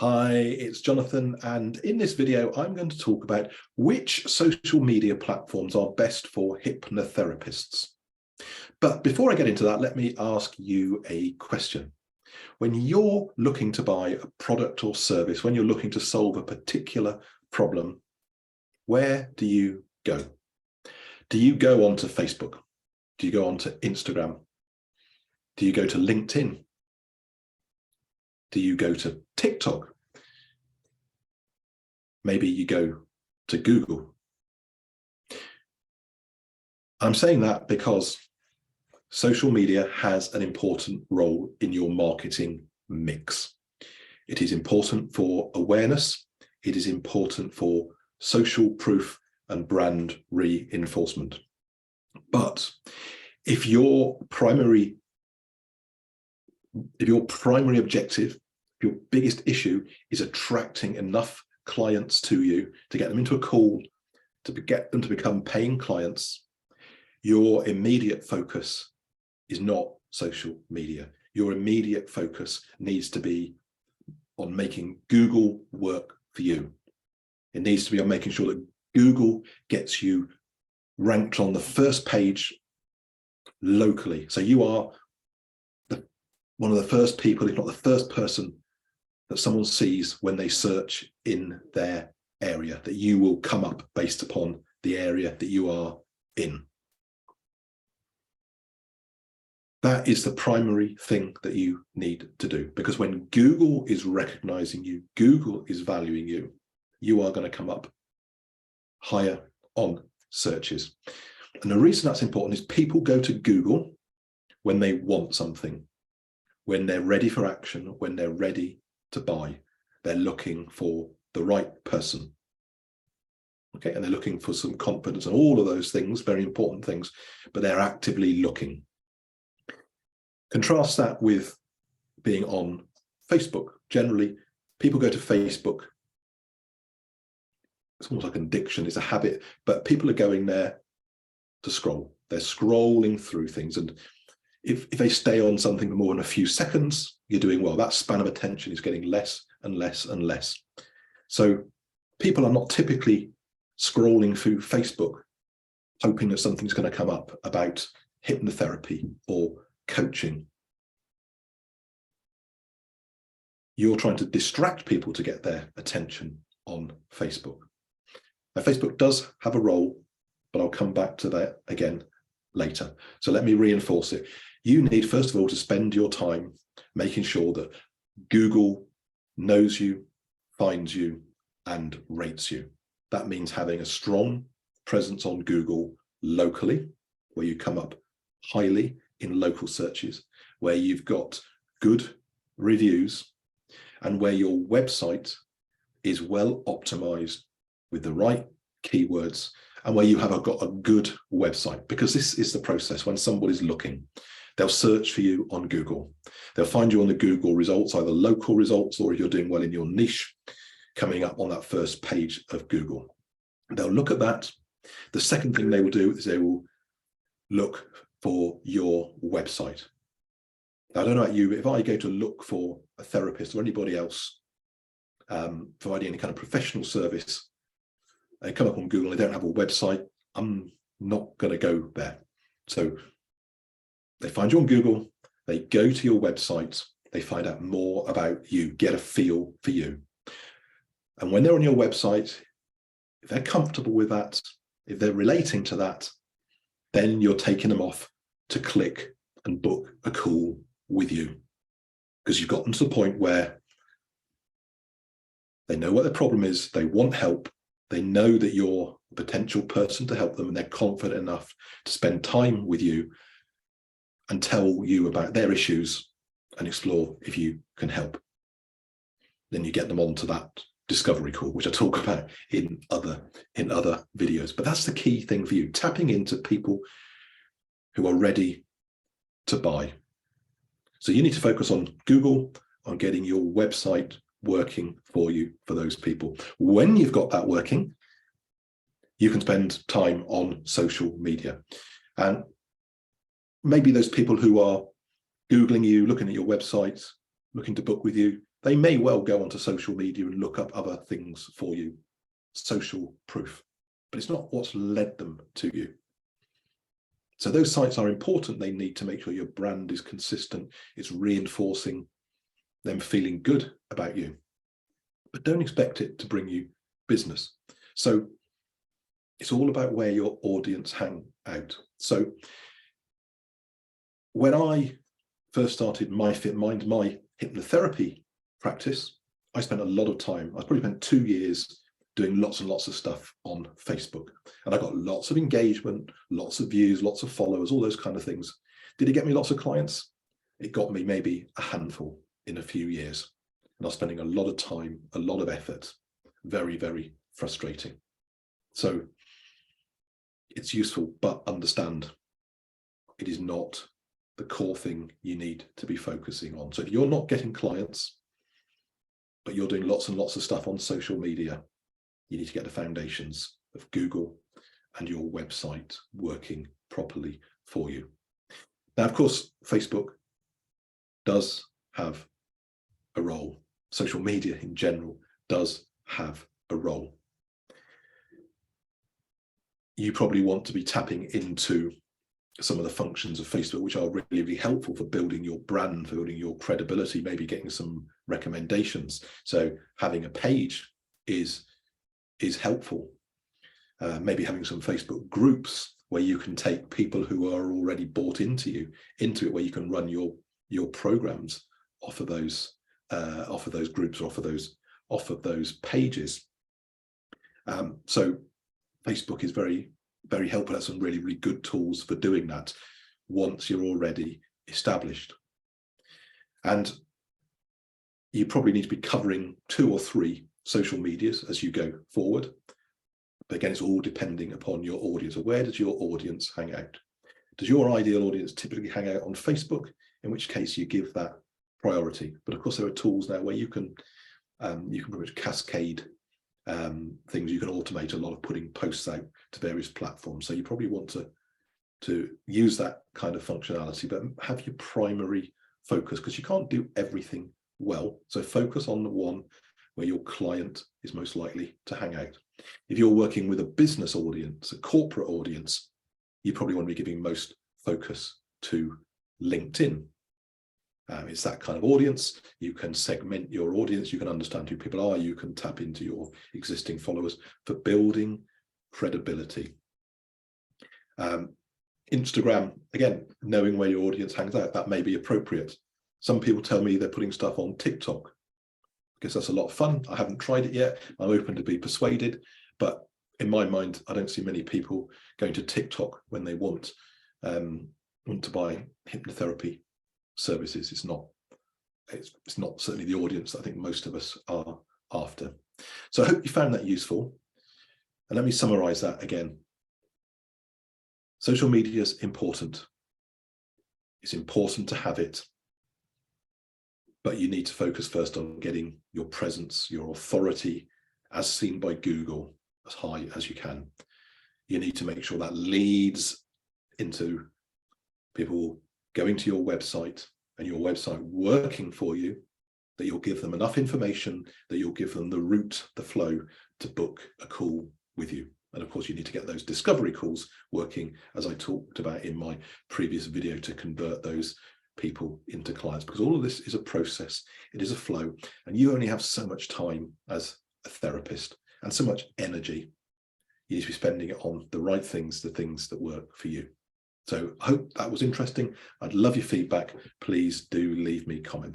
Hi, it's Jonathan, and in this video, I'm going to talk about which social media platforms are best for hypnotherapists. But before I get into that, let me ask you a question. When you're looking to buy a product or service, when you're looking to solve a particular problem, where do you go? Do you go onto Facebook? Do you go onto Instagram? Do you go to LinkedIn? Do you go to TikTok? Maybe you go to Google. I'm saying that because social media has an important role in your marketing mix. It is important for awareness. It is important for social proof and brand reinforcement. But if your primary objective, your biggest issue is attracting enough clients to you to get them into a call, to get them to become paying clients, your immediate focus is not social media. Your immediate focus needs to be on making Google work for you. It needs to be on making sure that Google gets you ranked on the first page locally. So you are one of the first people, if not the first person, that someone sees when they search in their area, that you will come up based upon the area that you are in. That is the primary thing that you need to do, because when Google is recognizing you, Google is valuing you, you are going to come up higher on searches. And the reason that's important is people go to Google when they want something, when they're ready for action, when they're ready to buy. They're looking for the right person. Okay, and they're looking for some confidence and all of those things, very important things, but they're actively looking. Contrast that with being on Facebook. Generally, people go to Facebook. It's almost like an addiction, it's a habit, but people are going there to scroll. They're scrolling through things, and if they stay on something for more than a few seconds, you're doing well. That span of attention is getting less and less and less. So people are not typically scrolling through Facebook hoping that something's going to come up about hypnotherapy or coaching. You're trying to distract people to get their attention on Facebook. Now, Facebook does have a role, but I'll come back to that again later. So let me reinforce it. You need, first of all, to spend your time making sure that Google knows you, finds you, and rates you. That means having a strong presence on Google locally, where you come up highly in local searches, where you've got good reviews, and where your website is well optimized with the right keywords, and where you have got a good website, because this is the process. When somebody's looking, they'll search for you on Google. They'll find you on the Google results, either local results, or if you're doing well in your niche, coming up on that first page of Google. They'll look at that. The second thing they will do is they will look for your website. Now, I don't know about you, but if I go to look for a therapist or anybody else providing any kind of professional service, they come up on Google, they don't have a website, I'm not going to go there. So they find you on Google, they go to your website, they find out more about you, get a feel for you. And when they're on your website, if they're comfortable with that, if they're relating to that, then you're taking them off to click and book a call with you, because you've gotten to the point where they know what their problem is, they want help, they know that you're a potential person to help them, and they're confident enough to spend time with you and tell you about their issues and explore if you can help. Then you get them onto that discovery call, which I talk about in other videos. But that's the key thing for you, tapping into people who are ready to buy. So you need to focus on Google, on getting your website working for you, for those people. When you've got that working, you can spend time on social media. And maybe those people who are Googling you, looking at your website, looking to book with you, They may well go onto social media and look up other things for you, social proof, but it's not what's led them to you. So those sites are important. They need to make sure your brand is consistent. It's reinforcing them feeling good about you, but don't expect it to bring you business. So it's all about where your audience hang out. So when I first started my FitMind, my hypnotherapy practice, I spent a lot of time. I probably spent 2 years doing lots and lots of stuff on Facebook. And I got lots of engagement, lots of views, lots of followers, all those kind of things. Did it get me lots of clients? It got me maybe a handful in a few years. And I was spending a lot of time, a lot of effort. Very, very frustrating. So it's useful, but understand it is not the core thing you need to be focusing on. So if you're not getting clients, but you're doing lots and lots of stuff on social media, you need to get the foundations of Google and your website working properly for you. Now, of course, Facebook does have a role. Social media in general does have a role. You probably want to be tapping into some of the functions of Facebook, which are really, really helpful for building your brand, for building your credibility, maybe getting some recommendations. So having a page is helpful. Maybe having some Facebook groups where you can take people who are already bought into it, where you can run your programs off of those groups, or off of those pages. So Facebook is very, very helpful. Has some really, really good tools for doing that once you're already established. And you probably need to be covering 2 or 3 social medias as you go forward. But again, it's all depending upon your audience. So where does your audience hang out? Does your ideal audience typically hang out on Facebook? In which case you give that priority. But of course, there are tools now where you can pretty much cascade things. You can automate a lot of putting posts out to various platforms. So you probably want to use that kind of functionality, but have your primary focus, because you can't do everything well. So focus on the one where your client is most likely to hang out. If you're working with a business audience, a corporate audience, you probably want to be giving most focus to LinkedIn. It's that kind of audience. You can segment your audience. You can understand who people are. You can tap into your existing followers for building credibility. Instagram, again, knowing where your audience hangs out, that may be appropriate. Some people tell me they're putting stuff on TikTok. I guess that's a lot of fun. I haven't tried it yet. I'm open to be persuaded, but in my mind, I don't see many people going to TikTok when they want to buy hypnotherapy services. It's not certainly the audience that I think most of us are after. So I hope you found that useful. And let me summarize that again. Social media is important. It's important to have it, but you need to focus first on getting your presence, your authority, as seen by Google, as high as you can. You need to make sure that leads into people going to your website and your website working for you, that you'll give them enough information, that you'll give them the route, the flow to book a call with you. And of course, you need to get those discovery calls working, as I talked about in my previous video, to convert those people into clients, because all of this is a process. It is a flow, and you only have so much time as a therapist and so much energy. You need to be spending it on the right things, the things that work for you. So I hope that was interesting. I'd love your feedback. Please do leave me comments.